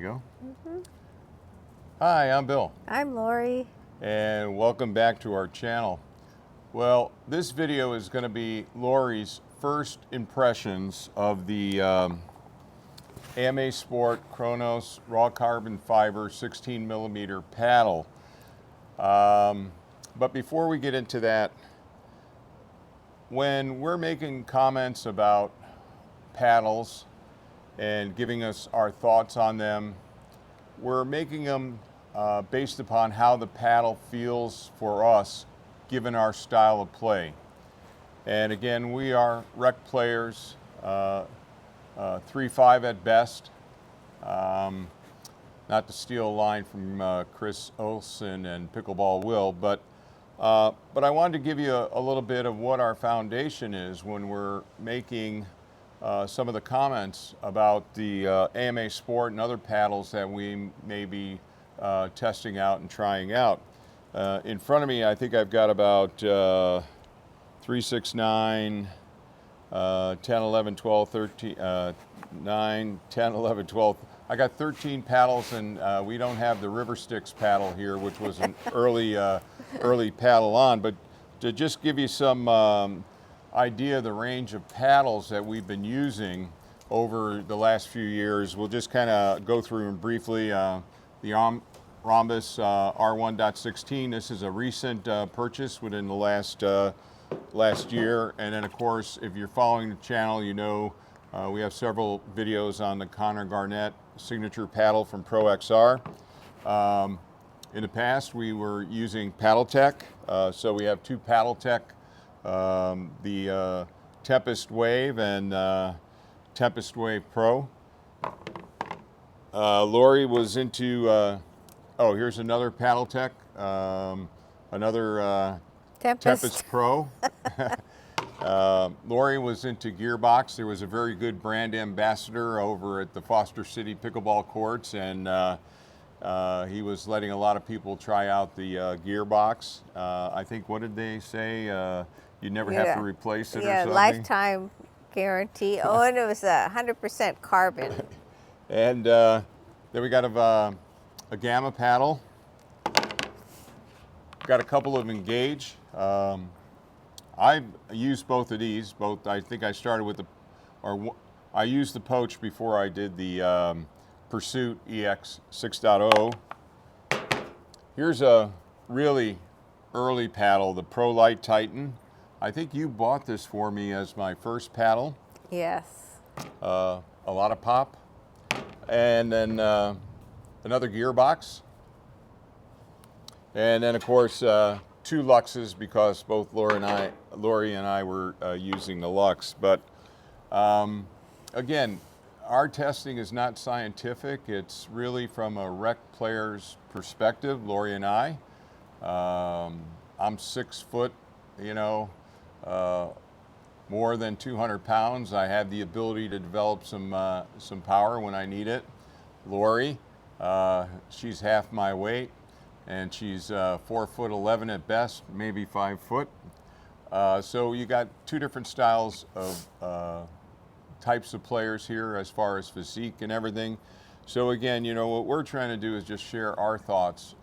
you go. Hi, I'm Bill. I'm Laurie. And welcome back to our channel. Well, this video is going to be Laurie's first impressions of the AMA Sport Kronos raw carbon fiber 16 millimeter paddle. But before we get into that, when we're making comments about paddles and giving us our thoughts on them, we're making them based upon how the paddle feels for us given our style of play. And again, we are rec players, 3-5 at best. Not to steal a line from Chris Olsen and Pickleball Will, but I wanted to give you a little bit of what our foundation is when we're making some of the comments about the AMA Sport and other paddles that we may be testing out and trying out. In front of me, I think I've got about 3, 6, 9, 10, 11, 12, 13, 9, 10, 11, 12. I got 13 paddles, and we don't have the River Styx paddle here, which was an early paddle on. But to just give you some idea of the range of paddles that we've been using over the last few years, we'll just kind of go through them briefly. The Rhombus R1.16, this is a recent purchase within the last year. And then of course, if you're following the channel, you know we have several videos on the Connor Garnett signature paddle from Pro XR. In the past, we were using PaddleTech, so we have two PaddleTech, the Tempest Wave and Tempest Wave Pro. Laurie was into, oh, here's another PaddleTech, another Tempest Pro. Laurie was into Gearbox. There was a very good brand ambassador over at the Foster City Pickleball Courts, and he was letting a lot of people try out the Gearbox. I think, what did they say? You never have to replace it or something? Yeah, lifetime guarantee. Oh, and it was 100% carbon. And then we got a Gamma paddle. Got a couple of Engage. I've used both of these. Both, I think I started with I used the Poach before I did the Pursuit EX 6.0. Here's a really early paddle, the Pro Light Titan. I think you bought this for me as my first paddle. Yes. A lot of pop. And then another Gearbox. And then of course, two Luxes, because both Laurie and I were using the Lux. But again, our testing is not scientific. It's really from a rec player's perspective, Laurie and I. I'm 6 foot, you know, more than 200 pounds. I have the ability to develop some power when I need it. Laurie, she's half my weight, and she's 4'11" at best, maybe 5 foot. So you got two different styles of types of players here as far as physique and everything. So again, you know, what we're trying to do is just share our thoughts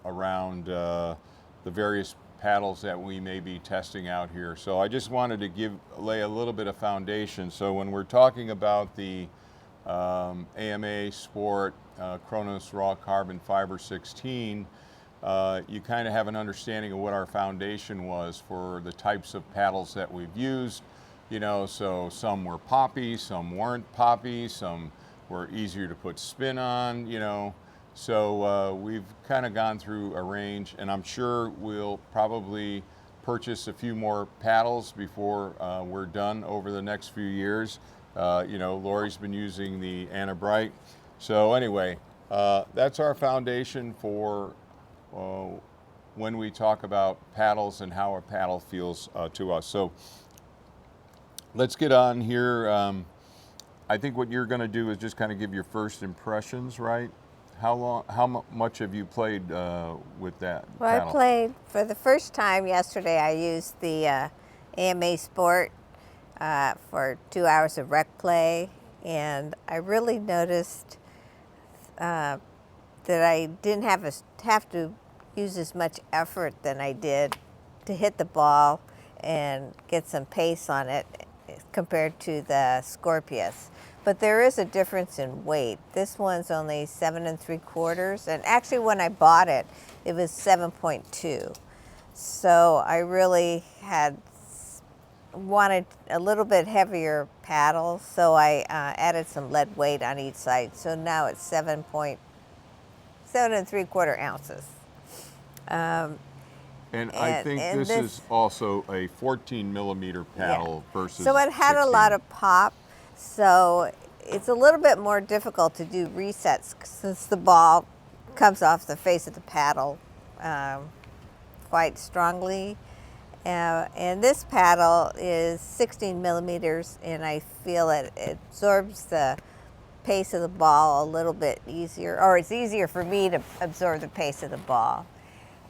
around the various paddles that we may be testing out here. So I just wanted to lay a little bit of foundation. So when we're talking about the AMA Sport Kronos raw carbon fiber 16, you kind of have an understanding of what our foundation was for the types of paddles that we've used. You know, so some were poppy, some weren't poppy, some were easier to put spin on, you know. So we've kind of gone through a range, and I'm sure we'll probably purchase a few more paddles before we're done over the next few years. You know, Laurie's been using the Anna Bright. So anyway, that's our foundation for when we talk about paddles and how a paddle feels to us. So let's get on here. I think what you're going to do is just kind of give your first impressions, right? How much have you played with that paddle? I played for the first time yesterday. I used the AMA Sport for 2 hours of rec play, and I really noticed that I didn't have to use as much effort than I did to hit the ball and get some pace on it compared to the Scorpius. But there is a difference in weight. This one's only 7 3/4, and actually when I bought it, it was 7.2. So I really wanted a little bit heavier paddle, so I added some lead weight on each side. So now it's 7 3/4 ounces. And I think this is also a 14 millimeter paddle versus So it had 16. a lot of pop, so it's a little bit more difficult to do resets since the ball comes off the face of the paddle quite strongly. And this paddle is 16 millimeters, and I feel it absorbs the pace of the ball a little bit easier, or it's easier for me to absorb the pace of the ball.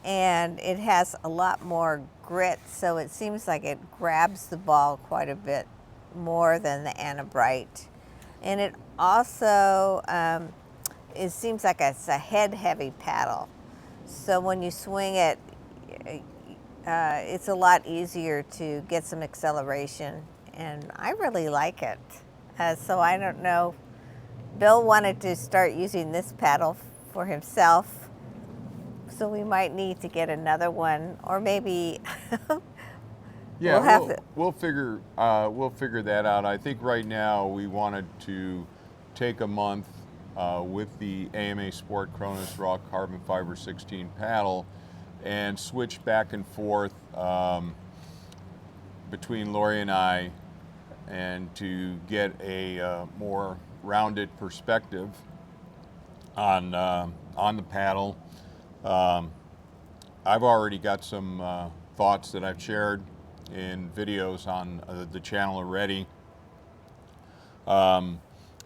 And it has a lot more grit, so it seems like it grabs the ball quite a bit more than the Anabrite. And it also, it seems like it's a head-heavy paddle. So when you swing it, it's a lot easier to get some acceleration, and I really like it. So I don't know, Bill wanted to start using this paddle for himself, so we might need to get another one, or maybe yeah, we'll figure that out. I think right now we wanted to take a month with the AMA Sport Kronos Raw Carbon Fiber 16 paddle and switch back and forth between Laurie and I, and to get a more rounded perspective on the paddle. I've already got some thoughts that I've shared in videos on the channel already. I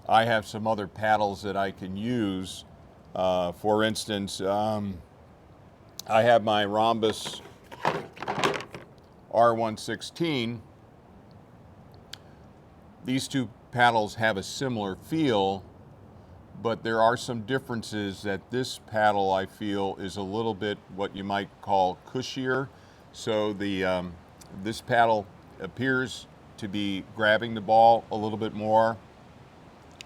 have some other paddles that I can use. For instance, I have my Rhombus R116. These two paddles have a similar feel, but there are some differences that this paddle, I feel, is a little bit what you might call cushier. So this paddle appears to be grabbing the ball a little bit more,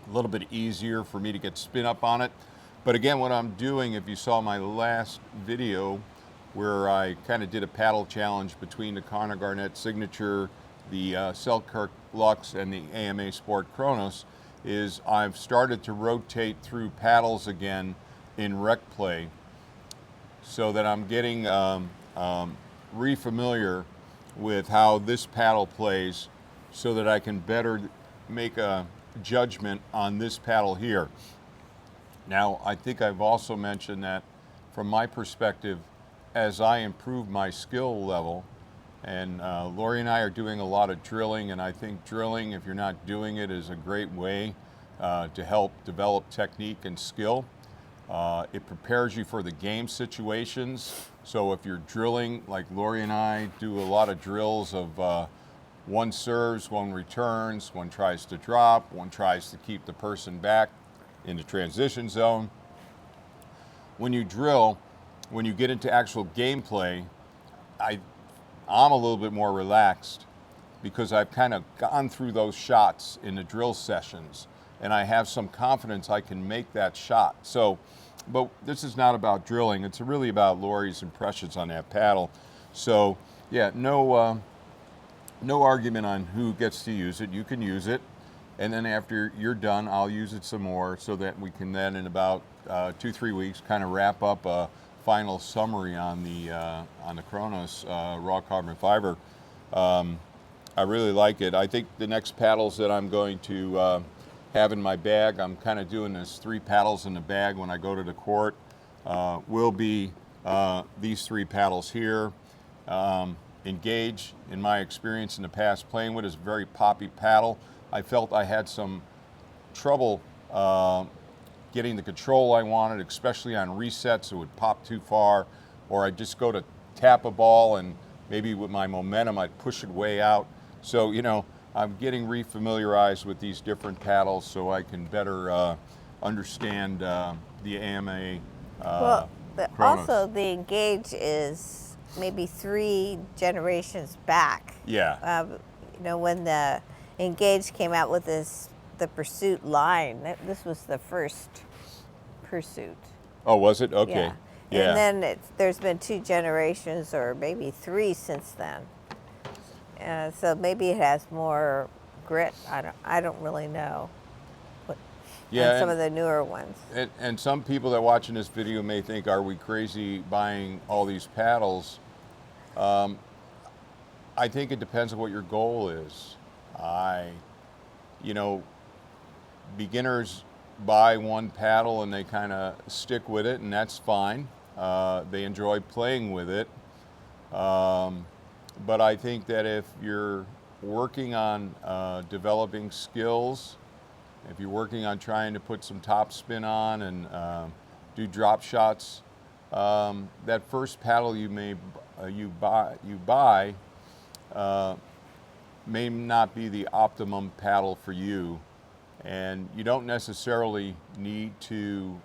a little bit easier for me to get spin up on it. But again, what I'm doing, if you saw my last video where I kind of did a paddle challenge between the Connor Garnett Signature, the Selkirk Lux, and the AMA Sport Kronos, is I've started to rotate through paddles again in rec play, so that I'm getting re-familiar with how this paddle plays, so that I can better make a judgment on this paddle here. Now, I think I've also mentioned that from my perspective, as I improve my skill level, and Laurie and I are doing a lot of drilling, and I think drilling, if you're not doing it, is a great way to help develop technique and skill. It prepares you for the game situations. So if you're drilling, like Laurie and I do a lot of drills of one serves, one returns, one tries to drop, one tries to keep the person back in the transition zone. When you drill, when you get into actual gameplay, I'm a little bit more relaxed because I've kind of gone through those shots in the drill sessions, and I have some confidence I can make that shot. So, but this is not about drilling. It's really about Laurie's impressions on that paddle. So yeah, no argument on who gets to use it. You can use it, and then after you're done, I'll use it some more, so that we can then, in about 2-3 weeks, kind of wrap up a final summary on the Kronos raw carbon fiber. I really like it. I think the next paddles that I'm going to have in my bag, I'm kind of doing this 3 paddles in the bag when I go to the court, will be these 3 paddles here. Engage, in my experience in the past playing with, is a very poppy paddle. I felt I had some trouble getting the control I wanted, especially on resets. It would pop too far, or I'd just go to tap a ball and maybe with my momentum I'd push it way out. So, you know, I'm getting refamiliarized with these different paddles so I can better understand the AMA Well, Kronos. also the Engage is maybe 3 generations back. Yeah. You know, when the Engage came out with the Pursuit line, this was the first Pursuit. Oh, was it? Okay. Yeah. Yeah. And then there's been 2 generations, or maybe 3 since then. So maybe it has more grit. I don't really know. Yeah, And some of the newer ones. And some people that are watching this video may think, are we crazy buying all these paddles? I think it depends on what your goal is. You know, beginners buy one paddle and they kind of stick with it, and that's fine. They enjoy playing with it. But I think that if you're working on developing skills, if you're working on trying to put some top spin on and do drop shots, that first paddle you buy may not be the optimum paddle for you, and you don't necessarily need to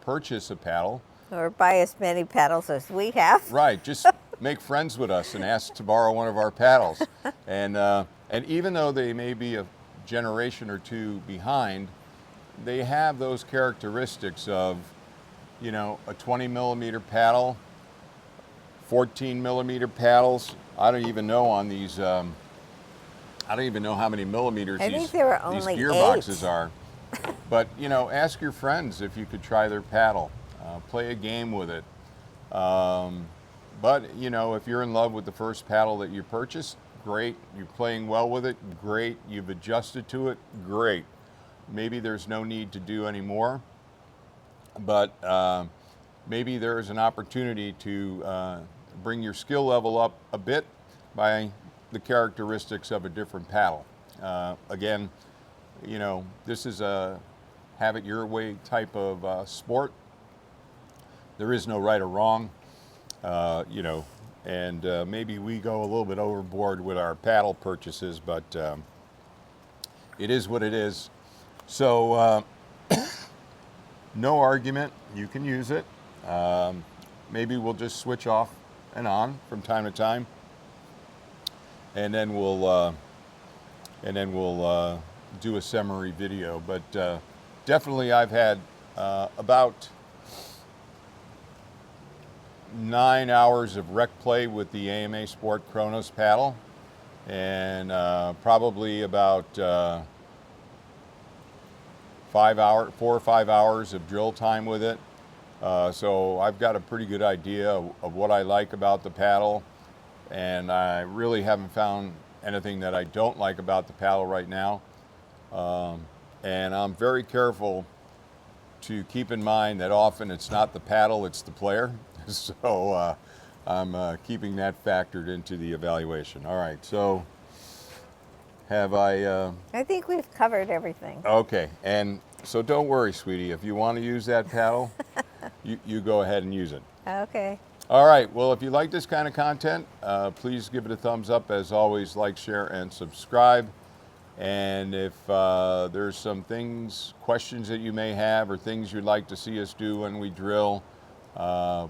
purchase a paddle. Or buy as many paddles as we have. Right, just make friends with us and ask to borrow one of our paddles. And even though they may be a generation or 2 behind, they have those characteristics of, you know, a 20 millimeter paddle, 14 millimeter paddles. I don't even know on these, I don't even know how many millimeters I these think there were these only gearboxes 8. are. But, you know, ask your friends if you could try their paddle. Play a game with it. But, you know, if you're in love with the first paddle that you purchased, great. You're playing well with it, great. You've adjusted to it, great. Maybe there's no need to do any more, but maybe there is an opportunity to bring your skill level up a bit by the characteristics of a different paddle. Again, you know, this is a have it your way type of sport. There is no right or wrong, you know, and maybe we go a little bit overboard with our paddle purchases, but it is what it is. So no argument, you can use it. Maybe we'll just switch off and on from time to time, and then we'll do a summary video. But definitely I've had about 9 hours of rec play with the AMA Sport Kronos paddle, and probably about 4 or 5 hours of drill time with it. So I've got a pretty good idea of what I like about the paddle, and I really haven't found anything that I don't like about the paddle right now. And I'm very careful to keep in mind that often it's not the paddle, it's the player. So I'm keeping that factored into the evaluation. All right, so have I... I think we've covered everything. Okay, and so don't worry, sweetie. If you want to use that paddle, you go ahead and use it. Okay. All right, well, if you like this kind of content, please give it a thumbs up. As always, like, share, and subscribe. And if there's some questions that you may have, or things you'd like to see us do when we drill,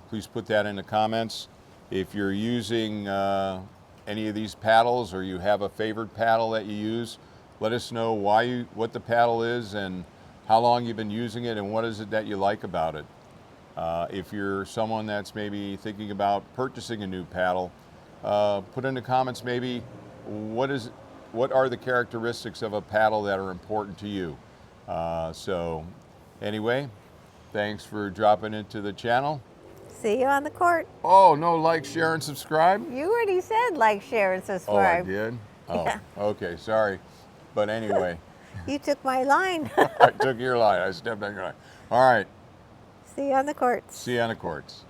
please put that in the comments. If you're using any of these paddles, or you have a favorite paddle that you use, let us know what the paddle is and how long you've been using it, and what is it that you like about it. If you're someone that's maybe thinking about purchasing a new paddle, put in the comments maybe what are the characteristics of a paddle that are important to you. So anyway, thanks for dropping into the channel. See you on the court. Oh, no, like, share, and subscribe? You already said like, share, and Oh, I subscribe. did? Oh, Yeah. okay, sorry. But anyway, You took my line. I took your line. I stepped on your line. All right, See you on the courts. see you on the courts.